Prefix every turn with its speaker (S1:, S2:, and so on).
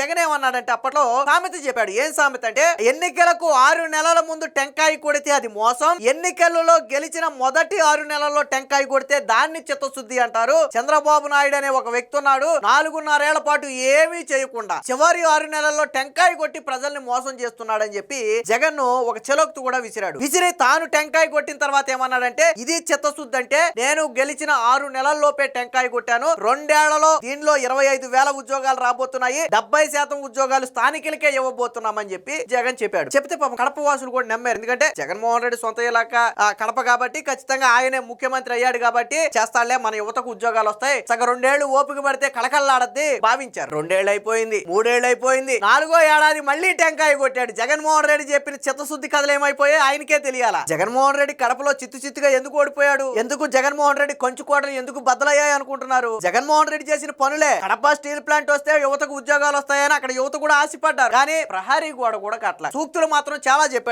S1: జగన్ ఏమన్నాడంటే అప్పట్లో సామెత చెప్పాడు. ఏం సామెత అంటే, ఎన్నికలకు 6 నెలల ముందు టెంకాయ కొడితే అది మోసం, ఎన్నికలలో గెలిచిన మొదటి 6 నెలల్లో టెంకాయ కొడితే దాన్ని చిత్తశుద్ధి అంటారు. చంద్రబాబు నాయుడు అనే ఒక వ్యక్తి ఉన్నాడు, 4.5 ఏళ్ల పాటు ఏమీ చేయకుండా చివరి 6 నెలల్లో టెంకాయ కొట్టి ప్రజల్ని మోసం చేస్తున్నాడని చెప్పి జగన్ ఒక చెలోక్తు కూడా విసిరాడు. విసిరి తాను టెంకాయ కొట్టిన తర్వాత ఏమన్నాడంటే, ఇది చిత్తశుద్ధి అంటే నేను గెలిచిన 6 నెలల్లోపే టెంకాయ కొట్టాను, 2 ఏళ్లలో దీనిలో 25,000 ఉద్యోగాలు రాబోతున్నాయి, 70% ఉద్యోగాలు స్థానికులకే ఇవ్వబోతున్నామని చెప్పి జగన్ చెప్పాడు. చెప్తే పాపం కడప వాసులు కూడా నమ్మారు. ఎందుకంటే జగన్మోహన్ రెడ్డి సొంత ఇలాకా కడప కాబట్టి ఖచ్చితంగా ఆయనే ముఖ్యమంత్రి అయ్యాడు కాబట్టి చేస్తాడులే, మన యువతకు ఉద్యోగాలు వస్తాయి, సగం 2 ఏళ్లు ఓపిక పడితే కళకళలాడద్ది భావించారు. 2 ఏళ్ళు అయిపోయింది, 3 ఏళ్ళు అయిపోయింది, 4వ ఏడాది మళ్ళీ టెంకాయ కొట్టాడు. జగన్మోహన్ రెడ్డి చెప్పిన చిత్తశుద్ధి కథలు ఏమైపోయాయి ఆయనకే తెలియాలా. జగన్మోహన్ రెడ్డి కడపలో చిత్తుగా ఎందుకు ఓడిపోయాడు, ఎందుకు జగన్మోహన్ రెడ్డి కొంచుకోటలు ఎందుకు బద్దలయ్యాయి అనుకుంటున్నారు? జగన్మోహన్ రెడ్డి చేసిన పనులే. కడప స్టీల్ ప్లాంట్ వస్తే యువతకు ఉద్యోగాలు వస్తాయని అక్కడ యువత కూడా ఆశపడ్డారు, కానీ ప్రహరీ గోడ కూడా కట్టల. సూక్తులు మాత్రం చాలా చెప్పాడు.